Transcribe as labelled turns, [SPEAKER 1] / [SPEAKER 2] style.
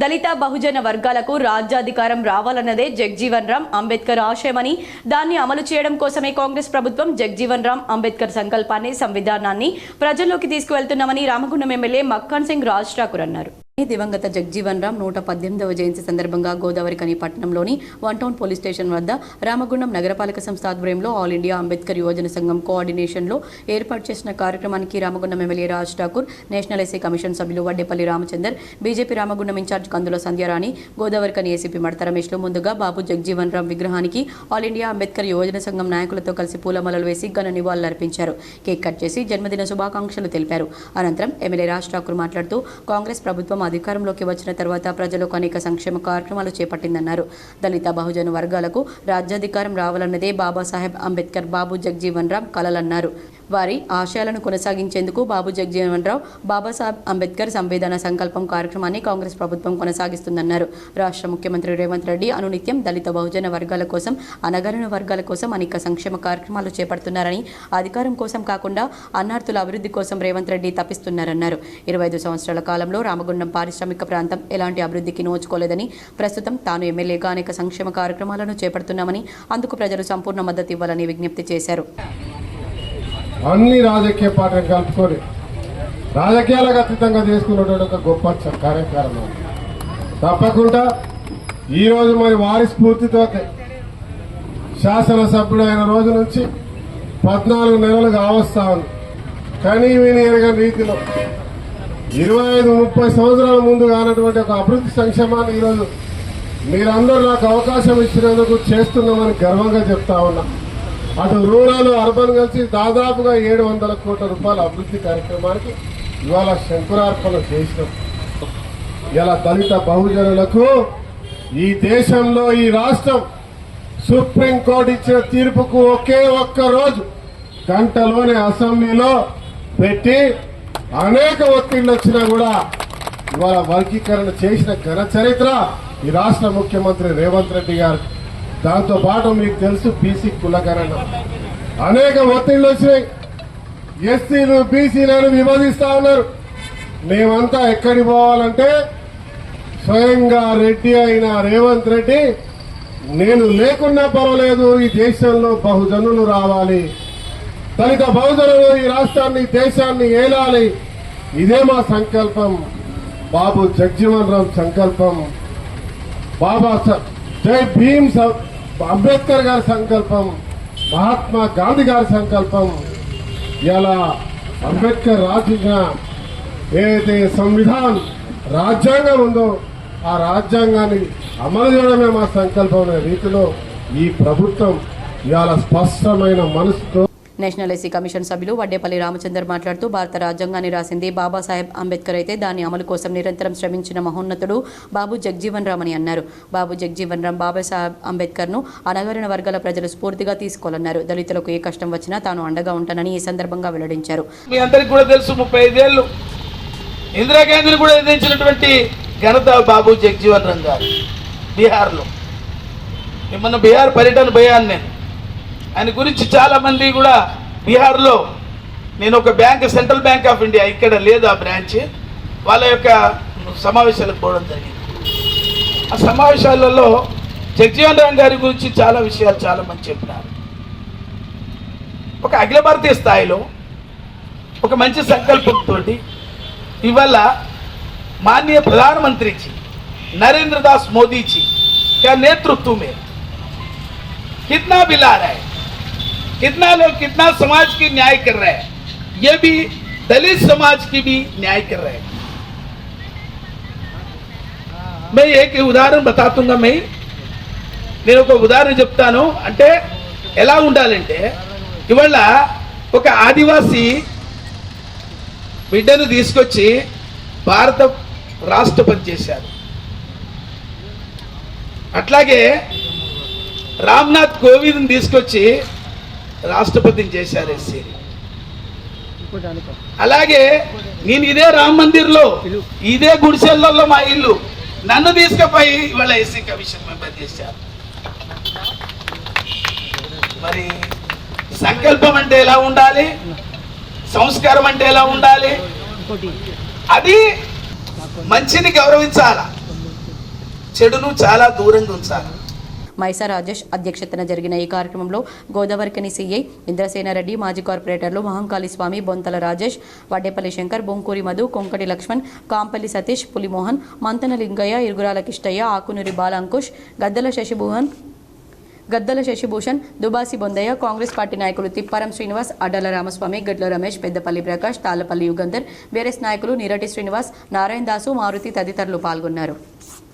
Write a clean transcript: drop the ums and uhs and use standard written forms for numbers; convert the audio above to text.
[SPEAKER 1] దళిత బహుజన వర్గాలకు రాజ్యాధికారం రావాలన్నదే జగ్జీవన్ రామ్ అంబేద్కర్ ఆశయమని, దాన్ని అమలు చేయడం కోసమే కాంగ్రెస్ ప్రభుత్వం జగ్జీవన్ రామ్ అంబేద్కర్ సంకల్పాన్ని, సంవిధానాన్ని ప్రజల్లోకి తీసుకువెళ్తున్నామని రామగుండం ఎమ్మెల్యే మక్కాన్ సింగ్ రాజ్ ఠాకూర్ అన్నారు. దివంగత జగ్జీవన్ రామ్ 118వ జయంతి సందర్భంగా గోదావరిఖని పట్టణంలోని వన్ టౌన్ పోలీస్ స్టేషన్ వద్ద రామగుండం నగరపాలక సంస్థ ఆధ్వర్యంలో ఆల్ ఇండియా అంబేద్కర్ యువజన సంఘం కోఆర్డినేషన్లో ఏర్పాటు చేసిన కార్యక్రమానికి Ramagundam MLA Raj Thakur, national SC commission సభ్యులు వడ్డేపల్లి రామచందర్, బీజేపీ రామగుండం ఇన్ఛార్జ్ కందుల సంధ్యారాణి, గోదావరిఖని ఏసీపీ మడత రమేష్లు ముందుగా బాబు జగ్జీవన్ రామ్ విగ్రహానికి ఆల్ ఇండియా అంబేద్కర్ యువజన సంఘం నాయకులతో కలిసి పూలమాలలు వేసి ఘన నివాళులర్పించారు. కేక్ కట్ చేసి జన్మదిన శుభాకాంక్షలు తెలిపారు. అనంతరం ఎమ్మెల్యే రాజ్ ఠాకూర్ మాట్లాడుతూ కాంగ్రెస్ ప్రభుత్వం అధికారంలోకి వచ్చిన తర్వాత ప్రజలకు అనేక సంక్షేమ కార్యక్రమాలు చేపట్టిందన్నారు. దళిత బహుజన వర్గాలకు రాజ్యాధికారం రావాలన్నదే బాబాసాహెబ్ అంబేద్కర్, బాబు జగ్జీవన్ రామ్ కలలన్నారు. వారి ఆశయాలను కొనసాగించేందుకు బాబు జగ్జీవన్ రామ్, బాబాసాహెబ్ అంబేద్కర్ సంవిధాన సంకల్పం కార్యక్రమాన్ని కాంగ్రెస్ ప్రభుత్వం కొనసాగిస్తుందన్నారు. రాష్ట్ర ముఖ్యమంత్రి రేవంత్ రెడ్డి అనునిత్యం దళిత బహుజన వర్గాల కోసం, అణగారిన వర్గాల కోసం అనేక సంక్షేమ కార్యక్రమాలు చేపడుతున్నారని, అధికారం కోసం కాకుండా అన్నార్థుల అభివృద్ధి కోసం రేవంత్ రెడ్డి తప్పిస్తున్నారన్నారు. 25 సంవత్సరాల కాలంలో రామగుండం పారిశ్రామిక ప్రాంతం ఎలాంటి అభివృద్ధికి నోచుకోలేదని, ప్రస్తుతం తాను ఎమ్మెల్యేగా అనేక సంక్షేమ కార్యక్రమాలను చేపడుతున్నామని, అందుకు ప్రజలు సంపూర్ణ మద్దతు ఇవ్వాలని విజ్ఞప్తి చేశారు.
[SPEAKER 2] అన్ని రాజకీయ పార్టీలు కలుపుకొని రాజకీయాలకు అతీతంగా చేసుకున్నటువంటి ఒక గొప్ప కార్యక్రమం. తప్పకుండా ఈరోజు మరి వారి స్ఫూర్తితో శాసనసభ్యుడు అయిన రోజు నుంచి 14 నెలలు కావస్తా ఉంది. కానీ వీని ఎరగని రీతిలో 25-30 సంవత్సరాల ముందు కానటువంటి ఒక అభివృద్ధి సంక్షేమాన్ని ఈరోజు మీరందరూ నాకు అవకాశం ఇచ్చినందుకు చేస్తున్నామని గర్వంగా చెప్తా ఉన్నా. అటు రూరల్, అర్బన్ కలిసి దాదాపుగా 700 కోట్ల రూపాయల అభివృద్ధి కార్యక్రమానికి ఇవాళ శంకురార్పణ చేసినాం. ఇలా దళిత బహుజనులకు ఈ దేశంలో, ఈ రాష్ట్రం సుప్రీంకోర్టు ఇచ్చిన తీర్పుకు ఒకే ఒక్క రోజు గంటలోనే అసెంబ్లీలో పెట్టి అనేక ఒత్తిళ్లు వచ్చినా కూడా ఇవాళ వర్గీకరణ చేసిన ఘన చరిత్ర ఈ రాష్ట్ర ముఖ్యమంత్రి రేవంత్ రెడ్డి గారు. దాంతో పాటు మీకు తెలుసు బీసీ కులగణన అనేక ఒత్తిళ్లు వచ్చినాయి. ఎస్సీలు బీసీలను విభజిస్తా ఉన్నారు. మేమంతా ఎక్కడికి పోవాలంటే స్వయంగా రెడ్డి అయిన రేవంత్ రెడ్డి, నేను లేకున్నా పర్వాలేదు, ఈ దేశంలో బహుజనులు రావాలి, దళిత బహుజనులు ఈ రాష్ట్రాన్ని, దేశాన్ని ఏలాలి, ఇదే మా సంకల్పం. బాబు జగ్జీవన్ రామ్ సంకల్పం, బాబా జై భీమ్ అంబేద్కర్ గారి సంకల్పం, మహాత్మా గాంధీ గారి సంకల్పం. ఇలా అంబేద్కర్ రాసిన ఏదైతే సంవిధాన్ రాజ్యాంగం ఉందో ఆ రాజ్యాంగాన్ని అమలు చేయడమే మా సంకల్పం అనే రీతిలో ఈ ప్రభుత్వం ఇవాళ స్పష్టమైన మనసుతో.
[SPEAKER 1] నేషనల్ ఎస్సీ కమిషన్ సభ్యులు వడ్డేపల్లి రామచందర్ మాట్లాడుతూ భారత రాజ్యాంగాన్ని రాసింది బాబాసాహెబ్ అంబేద్కర్ అయితే దాని అమలు కోసం నిరంతరం శ్రమించిన మహోన్నతుడు బాబు జగ్జీవన్ రామ్ అని అన్నారు. బాబు జగ్జీవన్ రామ్ బాబాసాహెబ్ అంబేద్కర్ను అణగారిన వర్గాల ప్రజలు స్ఫూర్తిగా తీసుకోవాలన్నారు. దళితులకు ఏ కష్టం వచ్చినా తాను అండగా ఉంటానని ఈ సందర్భంగా వెల్లడించారు.
[SPEAKER 3] మీ అందరికీ కూడా తెలుసు, 35 ఏళ్ళు ఇందిరాగాంధీని కూడా ఎదిరించినటువంటి ఘనత బాబు జగ్జీవన్ రామ్ గారు. బీహార్లో మొన్న బీహార్ పర్యటన పోయాను నేను. ఆయన గురించి చాలామంది కూడా బీహార్లో, నేను ఒక bank, central bank of India ఇక్కడ లేదు ఆ బ్రాంచ్, వాళ్ళ యొక్క సమావేశాలకు పోవడం జరిగింది. ఆ సమావేశాలలో జగ్జీవన్ రామ్ గారి గురించి చాలా విషయాలు చాలామంది చెప్పినారు. ఒక అఖిల భారతీయ స్థాయిలో ఒక మంచి సంకల్పంతో ఇవాళ माननीय प्रधानमंत्री जी नरेंद्र दास मोदी जी का नेतृत्व में कितना बिला रहा है, कितना लोग, कितना समाज की न्याय कर रहे हैं, ये भी दलित समाज की भी न्याय कर रहे हैं. मैं एक उदाहरण बतातूंगा. నేను ఒక ఉదాహరణ చెప్తాను. అంటే ఎలా ఉండాలంటే, ఇవాళ ఒక ఆదివాసీ బిడ్డను తీసుకొచ్చి భారత రాష్ట్రపతి చేశారు. అట్లాగే రామ్నాథ్ కోవింద్ తీసుకొచ్చి రాష్ట్రపతిని చేశారు ఎస్సీ. అలాగే నేను ఇదే రామ్ మందిర్లో, ఇదే గుడిసెల్లో మా ఇల్లు, నన్ను తీసుకుపోయి ఇవాళ ఎస్సీ కమిషన్ మెంబర్ చేశారు. మరి సంకల్పం అంటే ఎలా ఉండాలి, సంస్కారం అంటే ఎలా ఉండాలి, అది మంచిని గౌరవించాల, చెడును చాలా దూరంగా ఉంచాలి.
[SPEAKER 1] మైసా రాజేష్ అధ్యక్షతన జరిగిన ఈ కార్యక్రమంలో గోదావరికని సిఐ ఇంద్రసేనారెడ్డి, మాజీ కార్పొరేటర్లు మహంకాళి స్వామి, బొంతల రాజేష్, వడ్డేపల్లి శంకర్, బొంకూరి మధు, కొంకటి లక్ష్మణ్, కాంపల్లి సతీష్, పులిమోహన్, మంతన లింగయ్య, ఇరుగురాల కిష్టయ్య, ఆకునూరి బాలంకుష్, గద్దల శశిభూషణ్, దుబాసి బొందయ్య, కాంగ్రెస్ పార్టీ నాయకులు తిప్పారం శ్రీనివాస్, అడ్డల రామస్వామి, గడ్ల రమేష్, పెద్దపల్లి ప్రకాష్, తాళ్లపల్లి యుగంధర్, బీఆర్ఎస్ నాయకులు నిరటి శ్రీనివాస్, నారాయణ దాసు, మారుతి తదితరులు పాల్గొన్నారు.